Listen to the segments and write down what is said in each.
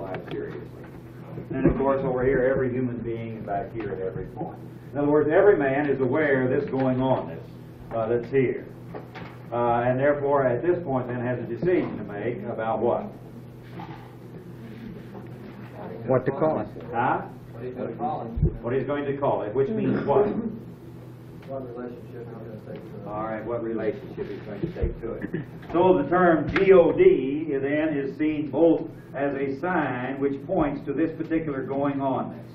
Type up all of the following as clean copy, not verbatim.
life seriously. And of course, over here, every human being is back here at every point. In other words, every man is aware of this going on, that's here. And therefore, at this point, then, has a decision to make about what? What to call it. Huh? What he's going to call it. What he's going to call it, which means what? What relationship he's going to take to it. All right, what relationship he's going to take to it. So the term God then is seen both as a sign which points to this particular going on-ness,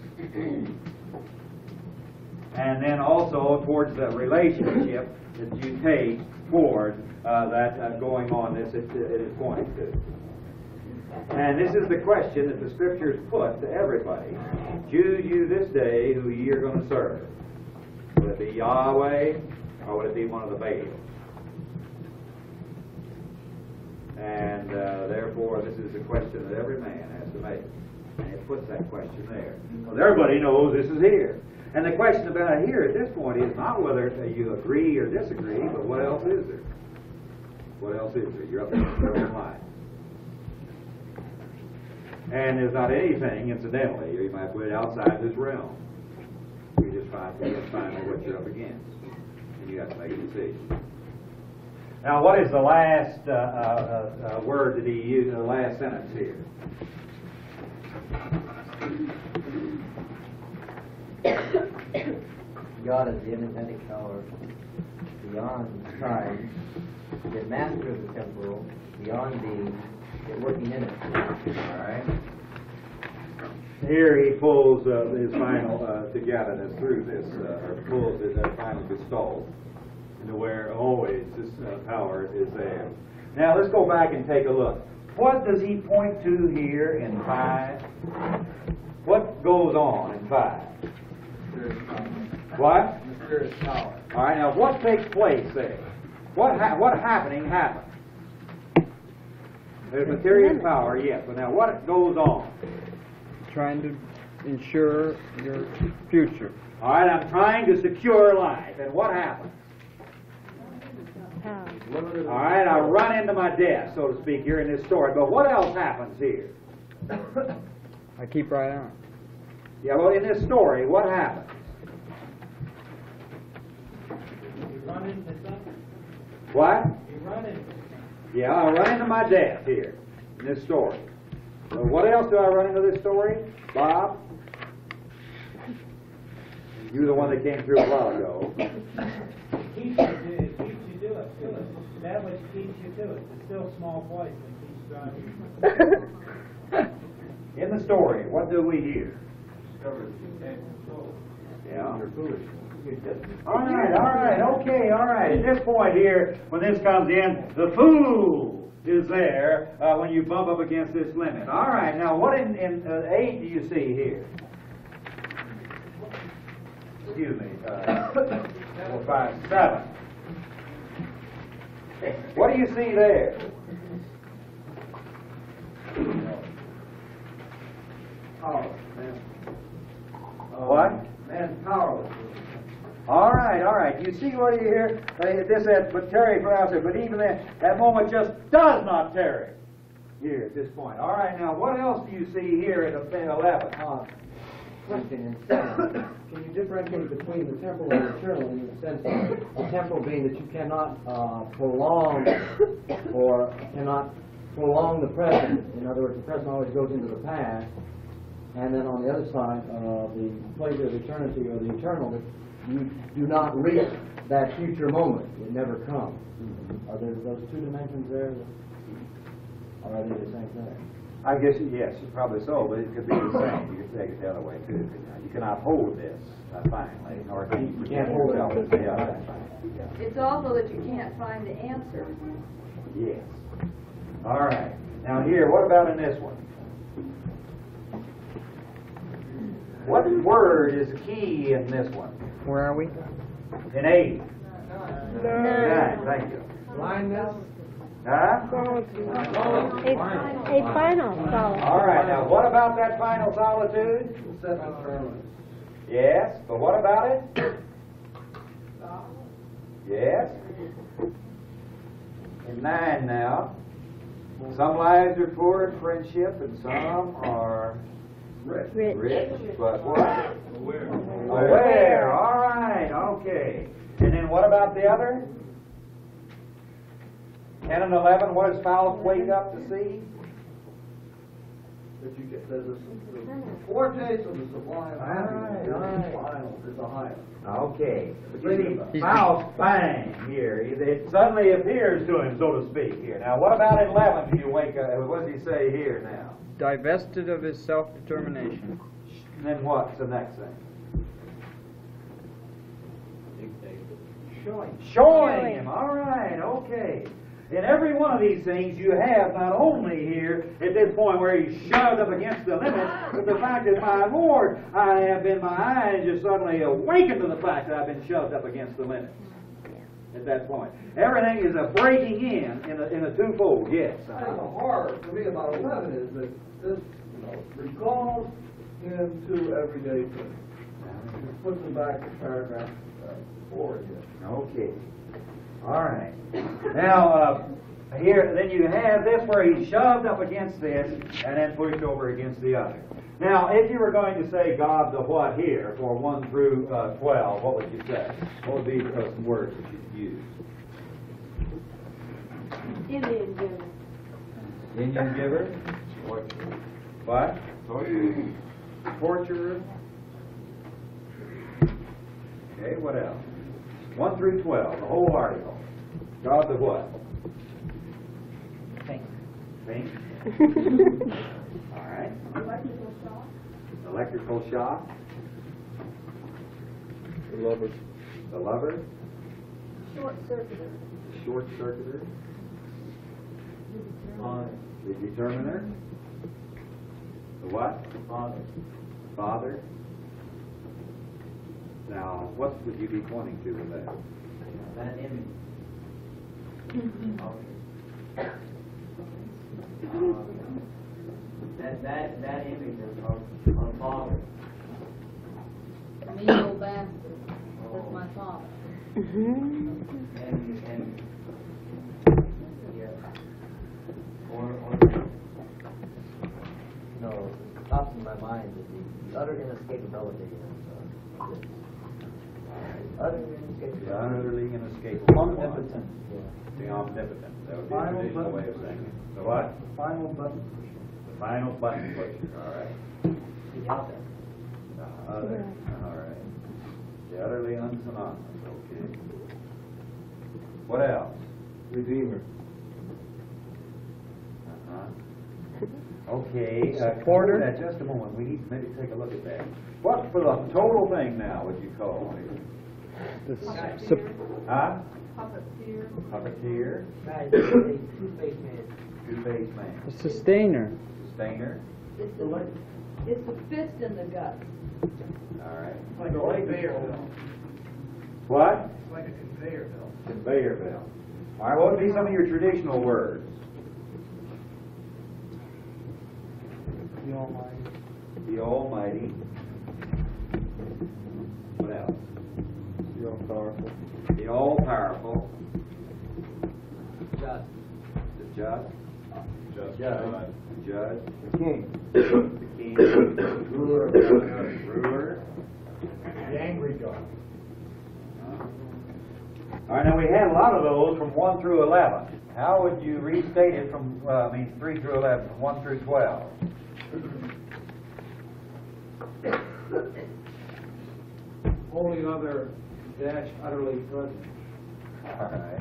and then also towards the relationship that you take toward that going on-ness it is pointing to. And this is the question that the Scriptures put to everybody. Choose you this day who ye are going to serve. Will it be Yahweh, or will it be one of the Baals? And therefore, this is the question that every man has to make. And it puts that question there. Because everybody knows this is here. And the question about it here at this point is not whether you agree or disagree, but what else is there? What else is there? You're up in your own life. And there's not anything, incidentally, you might put it outside this realm. You just find what you're up against. And you have to make a decision. Now, what is the last word that he used in the last sentence here? God is the independent power beyond time, the master of the temporal, beyond being, yet working in it. All right. Here he pulls his final togetherness through this, or pulls his final gestalt into where always this power is there. Now let's go back and take a look. What does he point to here in 5? What goes on in 5? What? Mysterious power. All right, now what takes place there? What happening happens? There's material power, yes, but now what goes on? Trying to ensure your future. All right, I'm trying to secure life, and what happens? All right, I run into my death, so to speak, here in this story, but what else happens here? I keep right on. Yeah, well, in this story, what happens? You run into something. What? You run into something. Yeah, I run into my death here in this story. So what else do I run into this story? Bob? You're the one that came through a while ago. Keeps you do it. That which keeps you to it. The still small voice that keeps driving. In the story, what do we hear? Discover that you can't control. Yeah. You're foolish. All right, okay, all right. At this point here, when this comes in, the fool is there when you bump up against this limit. All right, now what in 8 do you see here? Excuse me, 4, 5, 7. What do you see there? Power. What? Man's powerless. All right. You see what you hear? This said, but tarry for us, but even that moment just does not tarry here at this point. All right, now what else do you see here at 11? Question can you differentiate between the temporal and the eternal in the sense of the temporal being that you cannot prolong or cannot prolong the present? In other words, the present always goes into the past. And then on the other side, the place of eternity or the eternal, that you do not reach that future moment. It never comes. Are there those two dimensions there? Or are they the same thing? I guess, yes, probably so, but it could be the same. You could take it the other way, too. You cannot hold this finally, or you can't hold it. Yeah. It's also that you can't find the answer. Yes. All right. Now here, what about in this one? What word is key in this one? Where are we? In 8. 9. Thank you. Blindness. Huh? A final solitude. All right. Now, what about that final solitude? Yes, but what about it? Yes. In 9 now. Some lives are poor in friendship, and some are Rich. rich, but what? Aware. All right, okay. And then what about the other? 10 and 11, what does Faust wake up to see? That you get, there's a foretaste of the sublime happiness. All right. Final is the highest. Okay. But you see, Faust, bang, here. It suddenly appears to him, so to speak, here. Now, what about in 11 when you wake up? What does he say here now? Divested of his self-determination. And then what's the next thing? Showing him. All right, okay. In every one of these things, you have not only here at this point where he's shoved up against the limit, but the fact that, my Lord, I have been, my eyes just suddenly awakened to the fact that I've been shoved up against the limits. At that point, everything is a breaking in a twofold. Yes. And the horror to me about 11 is that this, recalls him to everyday things. It puts him back to paragraph 4 again. Okay. All right. Now, here, then you have this where he's shoved up against this and then pushed over against the other. Now, if you were going to say God the what here for 1 through 12, what would you say? What would be some words that you'd use? Indian giver. Indian giver? What? Torturer. Okay, what else? 1 through 12, the whole article. God the what? Think. All right. Electrical shock. Electrical shock. The lovers. The lover. Short circuiter. Short circuiter. The determiner. The what? Father. Now, what would you be pointing to with that? That image. That image of father. Me, old bastard. That's my father. And yeah. Or no, pops in my mind is the utter inescapability of this. Utter inescapability. The utterly inescapable. Omnipotent. The omnipotent. That would be a Final traditional button way of saying pusher. it. The what? Final button. The final button pusher. All right. The other. The other. All right. The utterly unsynonymous. Okay. What else? Redeemer. Okay. Supporter? Hold that just a moment. We need to maybe take a look at that. What for the total thing now would you call it? Huh? Puppeteer. Puppeteer. Two-faced man. Two-faced man. The sustainer. Sustainer. It's the fist in the gut. All right. Like a conveyor belt. What? It's like a conveyor belt. Conveyor belt. All right. What would be some of your traditional words? The Almighty. The Almighty. What else? The all-powerful. The All-Powerful. Just. The Just. Just. Judge. The Judge. The King. The King. Ruler of the earth. Ruler. The angry God. All right, now we had a lot of those from 1 through 11. How would you restate it from, 3 through 11, from 1 through 12? Holy other dash utterly present. All right.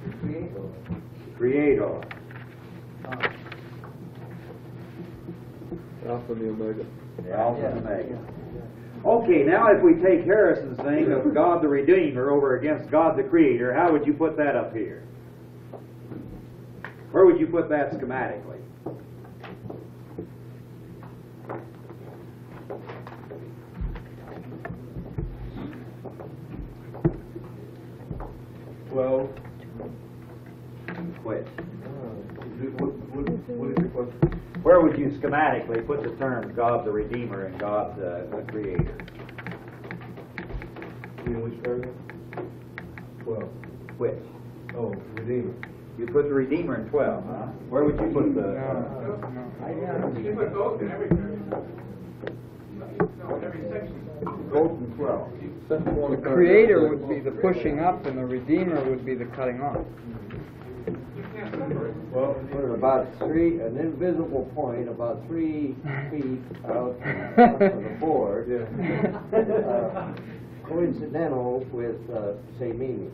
The Creator. Creator. Alpha and the Omega. The Alpha and Omega. Okay, now if we take Harrison's thing of God the Redeemer over against God the Creator, how would you put that up here? Where would you put that schematically? Well, Which? what is your question? Where would you schematically put the terms God the Redeemer and God the Creator? In which paragraph? 12. Which? Oh, Redeemer. You put the Redeemer in 12, huh? Where would you put the? You put both in every section. Both in 12. The Creator would be the pushing up, and the Redeemer would be the cutting off. Well, Put it about an invisible point about 3 feet out of the board. yeah. Coincidental with, say, meaning.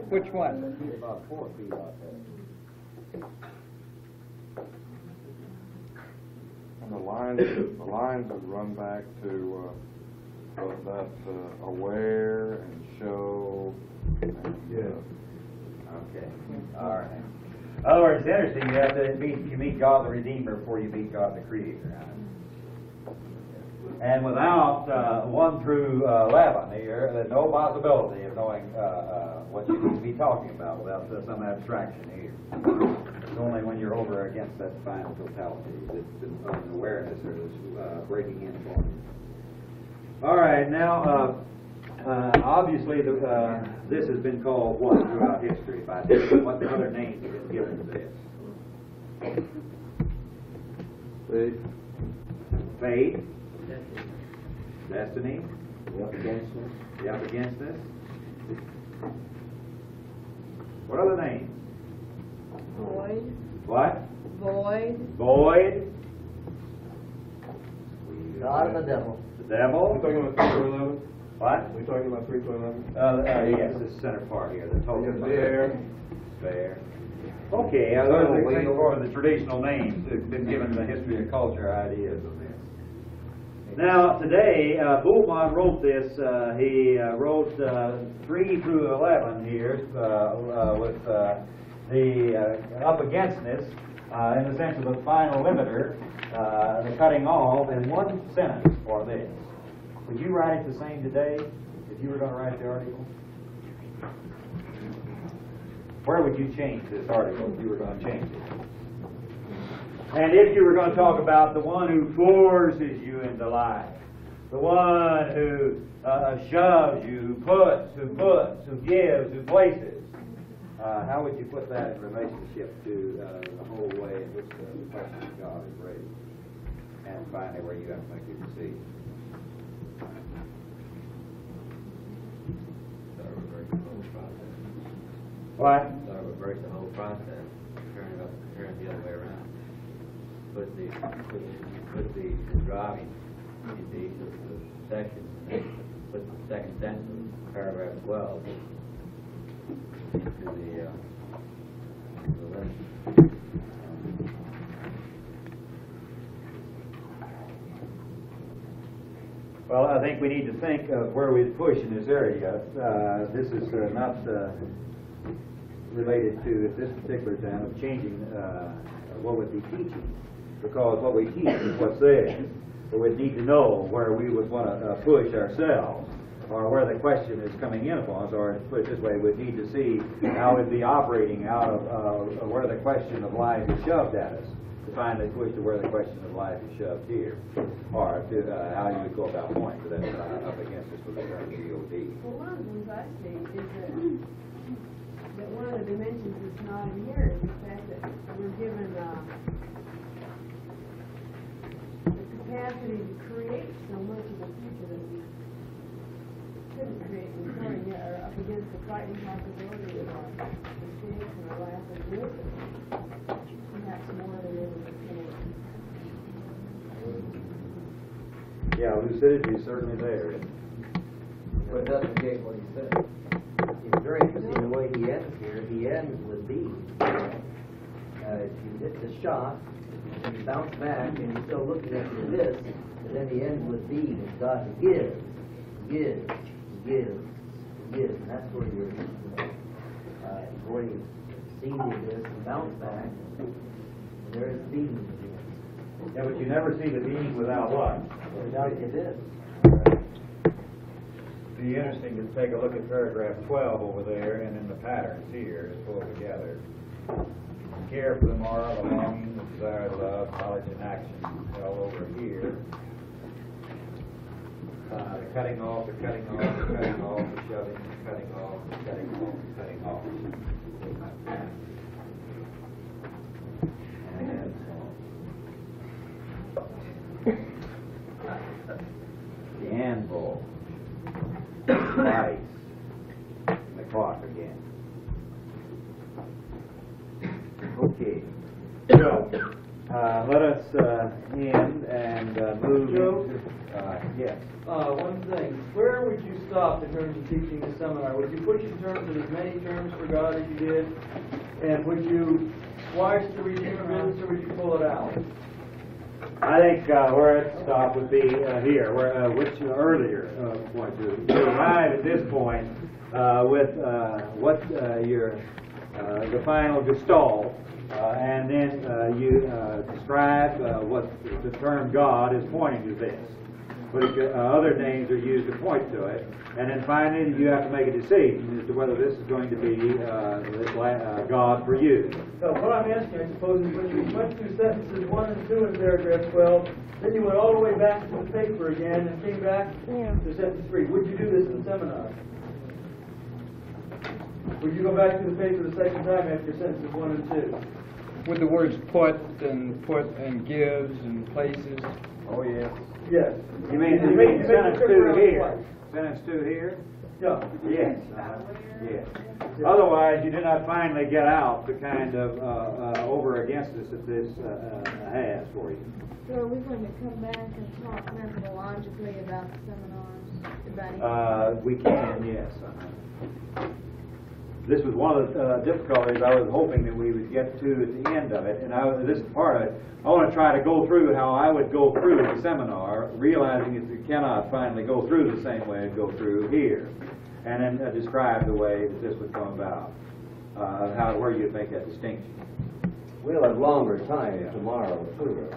Which one? About 4 feet out there. And the lines would run back to that aware and show. And, Okay. All right. In other words, it's interesting. You have to meet God the Redeemer before you meet God the Creator. And without 1 through 11 here, there's no possibility of knowing what you need to be talking about without some abstraction here. It's only when you're over against that final totality that an awareness or this breaking in point. All right, now obviously this has been called what throughout history? By what other names have been given to this? Faith. Destiny. The up against us. The up against this. What other names? Void, What? void, Void. God and the devil. The devil. We talking about 3 to 11? What? We talking about 3 to 11? Yes, this center part here. The total. Yes, there. There. Okay, those are the more of the traditional names that have been given the history of culture ideas of this. Now, today, Buhlmann wrote this. He wrote 3 through 11 here with the up againstness in the sense of the final limiter, the cutting off, in 1 sentence for this. Would you write it the same today if you were going to write the article? Where would you change this article if you were going to change it? And if you were going to talk about the one who forces you into life, the one who shoves you, who gives, who places, how would you put that in relationship to the whole way in which the question of God is raised? And finally, where you have to make your decision. What? So I reverse the whole process, turn it the other way around. Put the driving into each of the sections, and then put the second sentence of paragraph 12 into the list. Well, I think we need to think of where we push in this area. This is not related to, at this particular time, of changing what would be teaching, because what we teach is what's there. But we need to know where we would want to push ourselves, or where the question is coming in upon us, or to put it this way, we'd need to see how we'd be operating out of where the question of life is shoved at us, to finally push to where the question of life is shoved here, or to how you would go about pointing to that up against us with the term GOD. Well, one of the things I see is that one of the dimensions that's not in here is the fact that we're given the capacity to create so much of the future that we couldn't create before, and yet are up against the frightening possibility of our mistakes and our lack of wisdom, perhaps more than ever before. Yeah, lucidity is certainly there. But it doesn't negate what he said. It's very interesting the way he ends here. He ends with these. You hit the shot, and you bounce back, and you're still looking at your this, and then he ends with these. God gives, gives, gives, gives. And that's where you're seeing this and bounce back. And there's being again. Yeah, but you never see the being without what? Without it is. It'd be interesting to take a look at paragraph 12 over there, and then the patterns here is pulled together. Care for the moral, the longing, the desire, the love, knowledge, and action. All over here. The cutting off, the cutting off, the cutting off, the shoving, the cutting off, the cutting off, the cutting off. And the anvil, vice, the clock again. Okay. So, let us end and move Joe? into, yes. One thing, where would you stop in terms of teaching the seminar? Would you push in terms of as many terms for God as you did? And would you splice the Redeemer business, or would you pull it out? I think where it stopped would be here, where which earlier point to arrive at this point with what your the final gestalt, and then you describe what the term God is pointing to this. But other names are used to point to it, and then finally you have to make a decision as to whether this is going to be God for you. So what I'm asking, I suppose, is when you went through sentences 1 and 2 in paragraph 12, then you went all the way back to the paper again and came back to sentence 3. Would you do this in the seminar? Would you go back to the paper the second time after sentences 1 and 2? With the words put and gives and places. Oh yes. Yes. You mean sentence 2 here? Sentence 2 here? Yeah. Yes. Yes. Otherwise, you do not finally get out the kind of over against us that this has for you. So are we going to come back and talk methodologically about the seminars? We can, yes. This was one of the difficulties I was hoping that we would get to at the end of it, and this is part of it. I want to try to go through how I would go through the seminar, realizing that you cannot finally go through the same way I go through here, and then describe the way that this would come about, where you make that distinction. We'll have longer time tomorrow, too.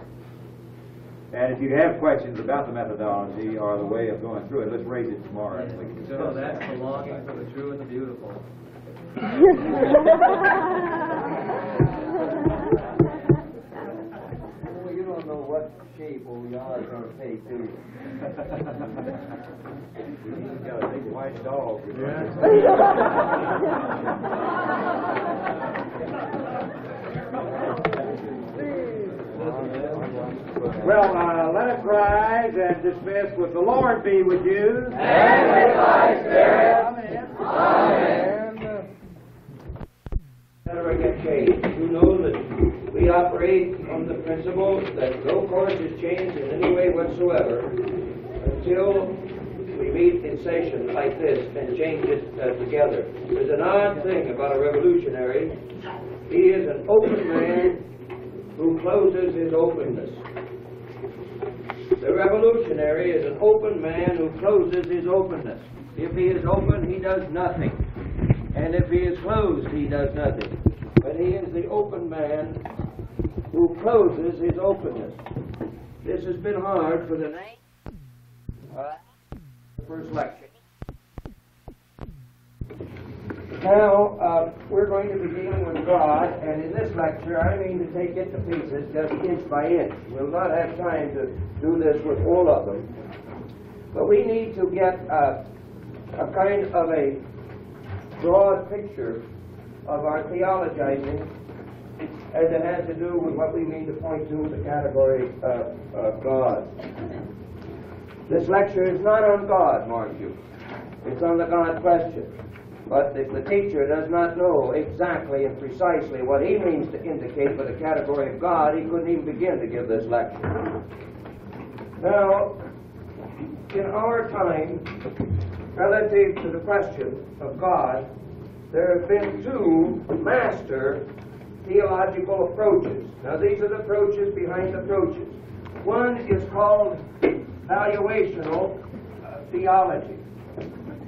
And if you have questions about the methodology or the way of going through it, let's raise it tomorrow. And we can discuss So that's the longing for the true and the beautiful. Well, you don't know what shape we are going to take, do you? He's got a big white dog. Well, let us rise and dismiss with the Lord be with you. And with thy spirit. Amen. Amen. Never get changed. You know that we operate on the principle that no course is changed in any way whatsoever until we meet in session like this and change it together. There's an odd thing about a revolutionary. He is an open man who closes his openness. The revolutionary is an open man who closes his openness. If he is open, he does nothing. And if he is closed, he does nothing. But he is the open man who closes his openness. This has been hard for the first lecture. Now, we're going to be dealing with God, and in this lecture, I mean to take it to pieces just inch by inch. We'll not have time to do this with all of them. But we need to get a kind of a broad picture of our theologizing as it has to do with what we mean to point to the category of God. This lecture is not on God, mark you. It's on the God question. But if the teacher does not know exactly and precisely what he means to indicate by the category of God, he couldn't even begin to give this lecture. Now, in our time, relative to the question of God, there have been two master theological approaches. Now, these are the approaches behind approaches. One is called valuational theology.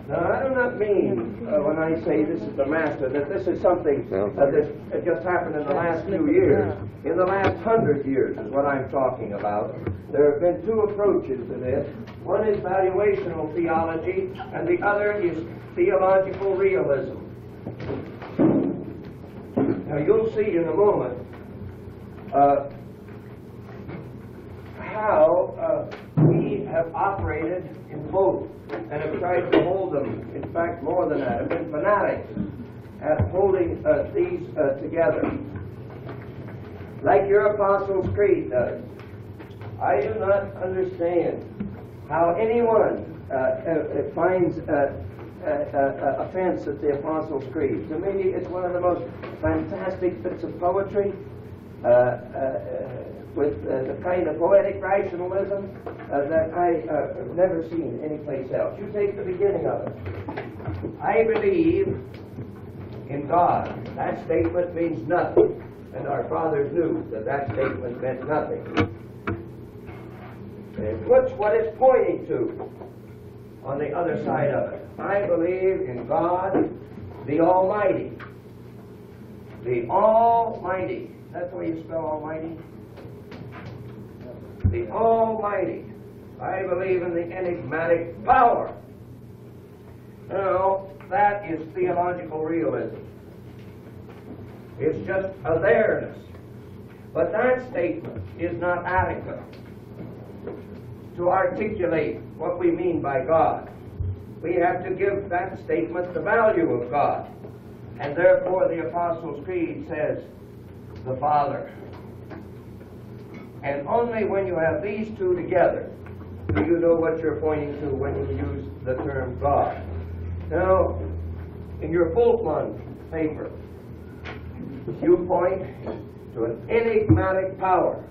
Now, I do not mean, when I say this is the master, that this is something that just happened in the last few years. In the last 100 years is what I'm talking about. There have been two approaches to this. One is valuational theology, and the other is theological realism. Now, you'll see in a moment how we have operated in both and have tried to hold them. In fact, more than that, have been fanatics at holding these together. Like your Apostles' Creed does. I do not understand how anyone finds offense at the Apostles' Creed. To me, it's one of the most fantastic bits of poetry with the kind of poetic rationalism that I've never seen anyplace else. You take the beginning of it. I believe in God. That statement means nothing. And our fathers knew that that statement meant nothing. What's what it's pointing to on the other side of it? I believe in God, the Almighty. The Almighty. That's the way you spell Almighty? The Almighty. I believe in the enigmatic power. Now, that is theological realism. It's just a there-ness. But that statement is not adequate to articulate what we mean by God. We have to give that statement the value of God. And therefore the Apostles' Creed says, the Father. And only when you have these two together do you know what you're pointing to when you use the term God. Now, in your Bultmann paper, you point to an enigmatic power.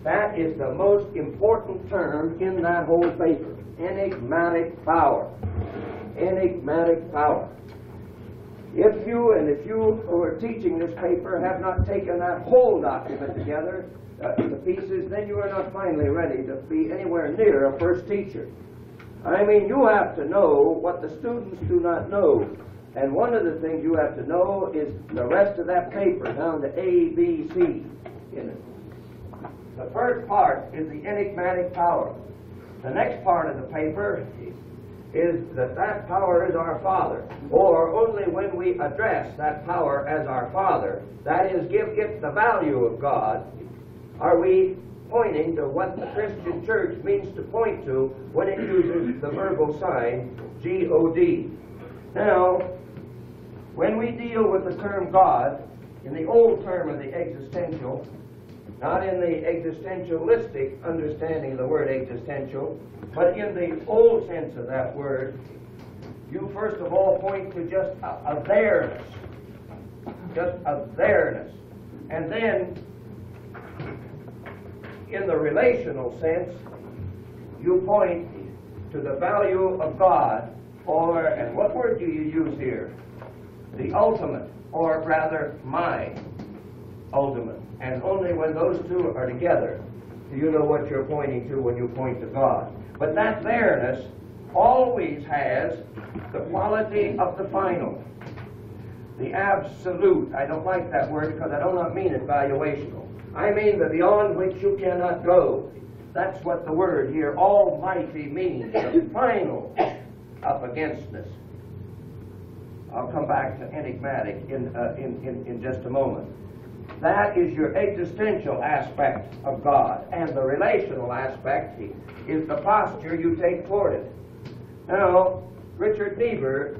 That is the most important term in that whole paper. Enigmatic power. Enigmatic power. If you who are teaching this paper have not taken that whole document together to pieces, then you are not finally ready to be anywhere near a first teacher. I mean, you have to know what the students do not know. And one of the things you have to know is the rest of that paper, down to A, B, C in it. The first part is the enigmatic power. The next part of the paper is that that power is our Father. Or only when we address that power as our Father, that is, give it the value of God, are we pointing to what the Christian church means to point to when it uses the verbal sign G-O-D. Now, when we deal with the term God, in the old term of the existential, not in the existentialistic understanding of the word existential, but in the old sense of that word, you first of all point to just a there-ness. Just a there-ness. And then, in the relational sense, you point to the value of God, or, and what word do you use here? The ultimate, or rather, my ultimate. And only when those two are together do you know what you're pointing to when you point to God. But that there-ness always has the quality of the final, the absolute. I don't like that word because I do not mean it valuational. I mean the beyond which you cannot go. That's what the word here, almighty, means, the final up againstness. I'll come back to enigmatic in just a moment. That is your existential aspect of God, and the relational aspect is the posture you take toward it. Now, Richard Niebuhr,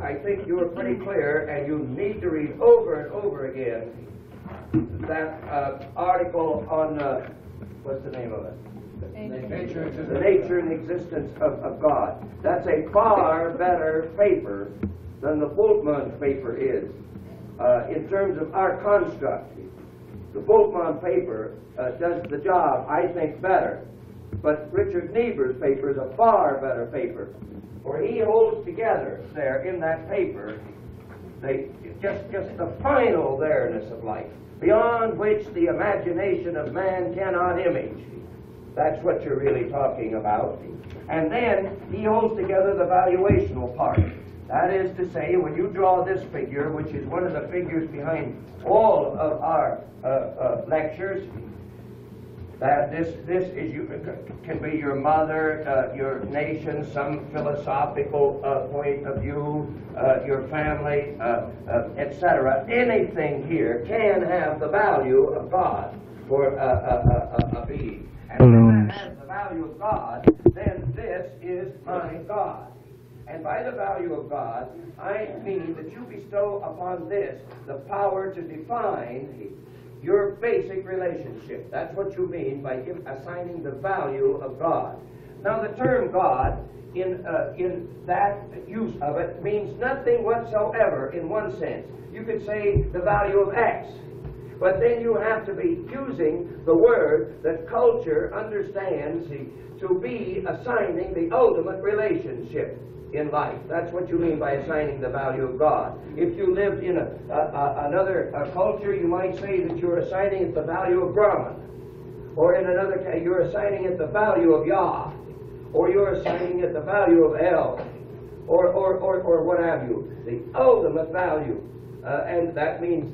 I think you were pretty clear, and you need to read over and over again that article on, what's the name of it? The nature and existence of God. That's a far better paper than the Bultmann paper is in terms of our construct. The Bultmann paper does the job, I think, better. But Richard Niebuhr's paper is a far better paper, for he holds together there in that paper just the final there-ness of life, beyond which the imagination of man cannot image. That's what you're really talking about. And then he holds together the valuational part. That is to say, when you draw this figure, which is one of the figures behind all of our lectures, that this is can be your mother, your nation, some philosophical point of view, your family, etc. Anything here can have the value of God for a being. And when that has the value of God, then this is my God. And by the value of God, I mean that you bestow upon this the power to define your basic relationship. That's what you mean by assigning the value of God. Now, the term God, in that use of it, means nothing whatsoever in one sense. You could say the value of X, but then you have to be using the word that culture understands to be assigning the ultimate relationship in life. That's what you mean by assigning the value of God. If you lived in another culture, you might say that you're assigning it the value of Brahman. Or in another case, you're assigning it the value of Yah. Or you're assigning it the value of El. Or what have you. The ultimate value. And that means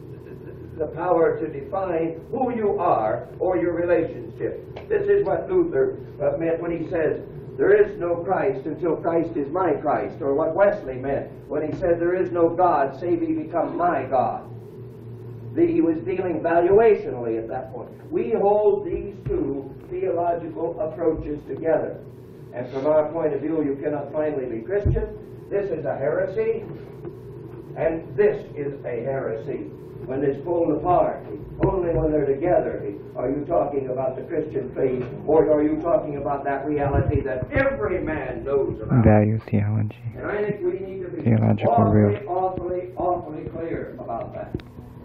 the power to define who you are or your relationship. This is what Luther meant when he says, there is no Christ until Christ is my Christ, or what Wesley meant when he said, there is no God save he become my God. He was dealing valuationally at that point. We hold these two theological approaches together. And from our point of view, you cannot finally be Christian. This is a heresy, and this is a heresy. When it's pulled apart, only when they're together are you talking about the Christian faith, or are you talking about that reality that every man knows about. Value theology. And I think we need to be awfully clear about that.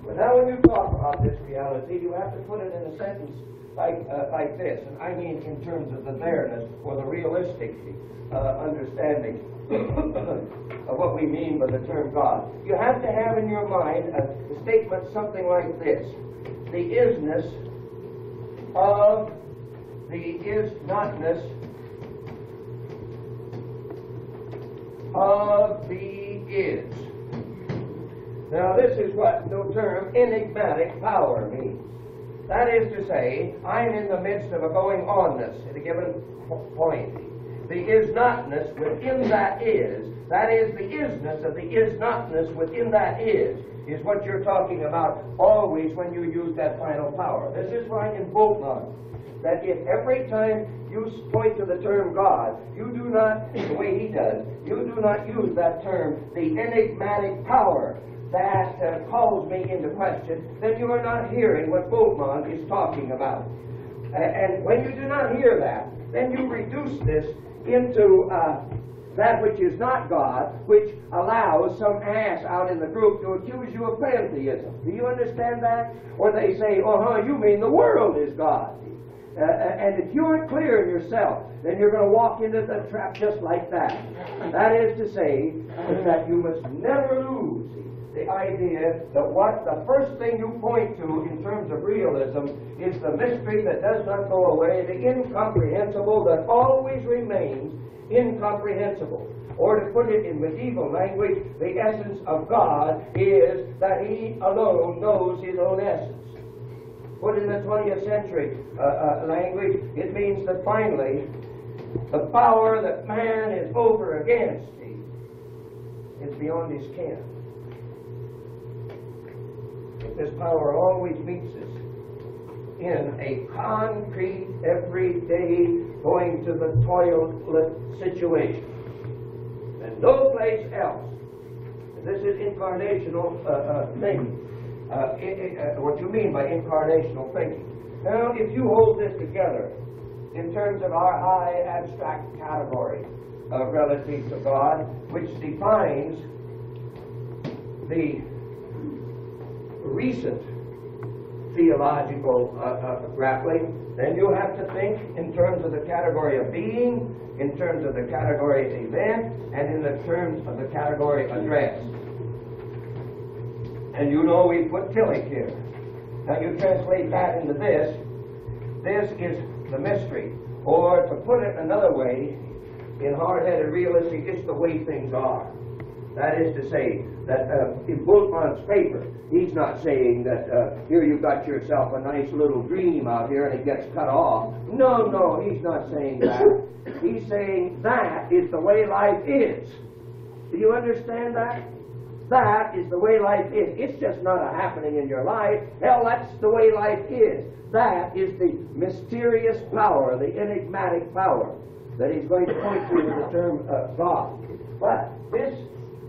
But now when you talk about this reality, you have to put it in a sentence like this, and I mean in terms of the there-ness or the realistic understanding of what we mean by the term God. You have to have in your mind a statement something like this: the isness of the is-notness of the is. Now this is what the term enigmatic power means. That is to say, I'm in the midst of a going onness at a given point. The is-notness within that is the isness of the is-notness within that is what you're talking about always when you use that final power. This is why in Bultmann, that if every time you point to the term God, you do not, the way he does, you do not use that term, the enigmatic power, that calls me into question, then you are not hearing what Bultmann is talking about. And when you do not hear that, then you reduce this into that which is not God, which allows some ass out in the group to accuse you of pantheism. Do you understand that? Or they say, you mean the world is God. And if you aren't clear in yourself, then you're going to walk into the trap just like that. That is to say that you must never lose the idea that what the first thing you point to in terms of realism is the mystery that does not go away, the incomprehensible that always remains incomprehensible. Or to put it in medieval language, the essence of God is that He alone knows His own essence. Put in the 20th century language, it means that finally the power that man is over against is beyond his ken. This power always meets us in a concrete, everyday, going to the toilet situation. And no place else. And this is incarnational thinking. What you mean by incarnational thinking. Now, if you hold this together in terms of our high abstract category relative to God, which defines the recent theological grappling, then you have to think in terms of the category of being, in terms of the category event, and in the terms of the category address. And you know we put Tillich here. Now you translate that into this. This is the mystery. Or to put it another way, in hard-headed realism, it's the way things are. That is to say, that in Bultmann's paper, he's not saying that here you've got yourself a nice little dream out here and it gets cut off. No, he's not saying that. He's saying that is the way life is. Do you understand that? That is the way life is. It's just not a happening in your life. Hell, that's the way life is. That is the mysterious power, the enigmatic power that he's going to point to with the term God. But this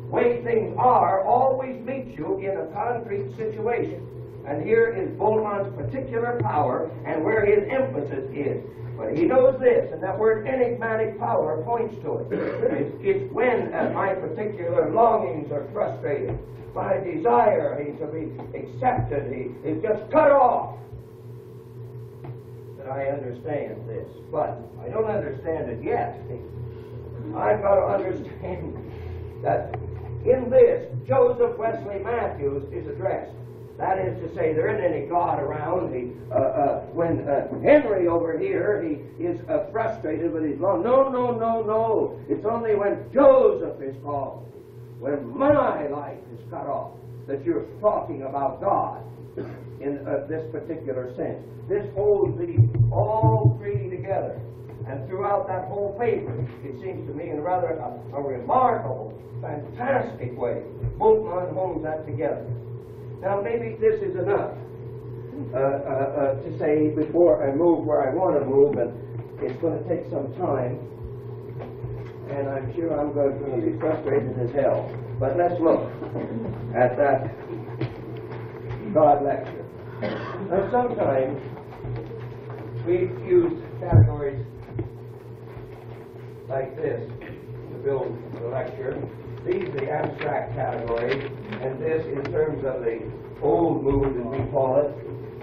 way things are always meets you in a concrete situation. And here is Bultmann's particular power and where his emphasis is. But he knows this, and that word enigmatic power points to it. It's when my particular longings are frustrated. My desire to be accepted is just cut off. That I understand this. But I don't understand it yet. I've got to understand that in this, Joseph Wesley Matthews is addressed. That is to say, there isn't any God around. When Henry over here, he is frustrated with his law. No. It's only when Joseph is called, when my life is cut off, that you're talking about God in this particular sense. This holds these all three together. And throughout that whole paper, it seems to me in rather a remarkable, fantastic way, Bultmann holds that together. Now, maybe this is enough to say before I move where I want to move, and it's going to take some time, and I'm sure I'm going to be frustrated as hell. But let's look at that God lecture. Now, sometimes we've used categories like this to build the lecture. These are the abstract categories, and this in terms of the old mood, as we call it,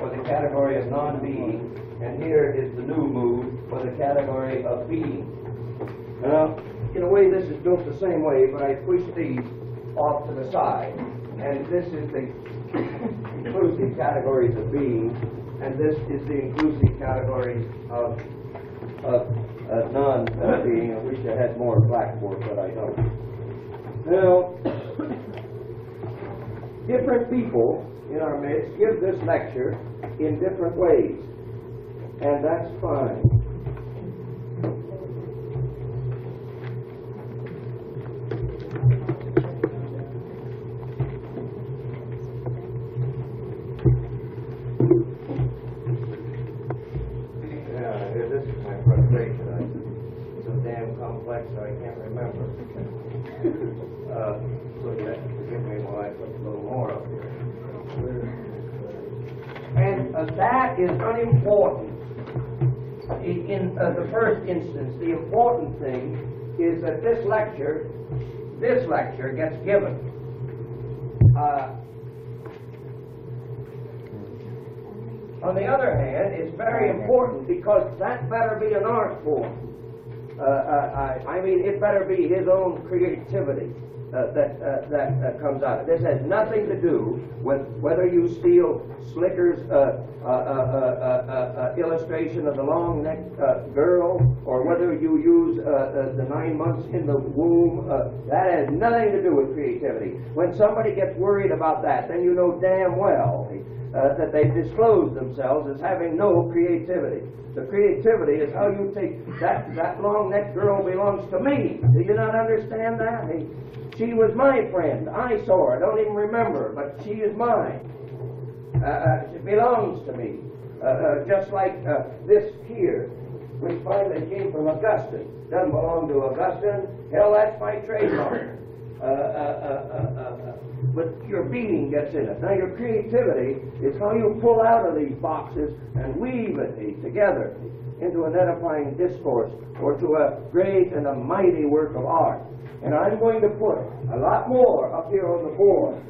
or the category of non-being, and here is the new mood, or the category of being. Now, in a way, this is built the same way, but I push these off to the side, and this is the inclusive categories of being, and this is the inclusive categories of non-being. I wish I had more blackboard, but I don't. Now, different people in our midst give this lecture in different ways, and that's fine. This is my frustration. It's so damn complex that I can't remember. Forgive me while I put a little more up here. And that is unimportant. In the first instance, the important thing is that this lecture gets given. On the other hand, it's very important because that better be an art form. I mean, it better be his own creativity that comes out. This has nothing to do with whether you steal Slicker's illustration of the long-necked girl, or whether you use the 9 months in the womb. That has nothing to do with creativity. When somebody gets worried about that, then you know damn well that they disclose themselves as having no creativity. The creativity is how you take that long-necked girl belongs to me. Do you not understand that? She was my friend. I saw her. I don't even remember, but she is mine. She belongs to me. Just like this here, which finally came from Augustine. Doesn't belong to Augustine. Hell, that's my trademark. But your being gets in it. Now, your creativity is how you pull out of these boxes and weave it together into an edifying discourse or to a great and a mighty work of art. And I'm going to put a lot more up here on the board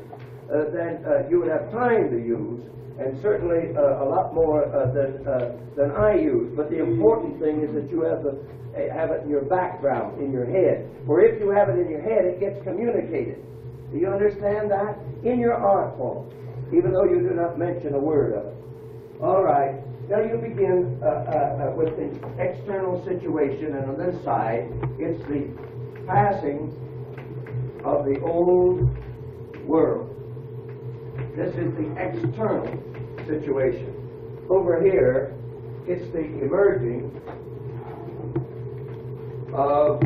than you would have time to use, and certainly a lot more than I use. But the important thing is that you have it in your background, in your head. For if you have it in your head, it gets communicated. Do you understand that? In your art form, even though you do not mention a word of it. All right. Now you begin with the external situation, and on this side, it's the passing of the old world. This is the external situation. Over here, it's the emerging of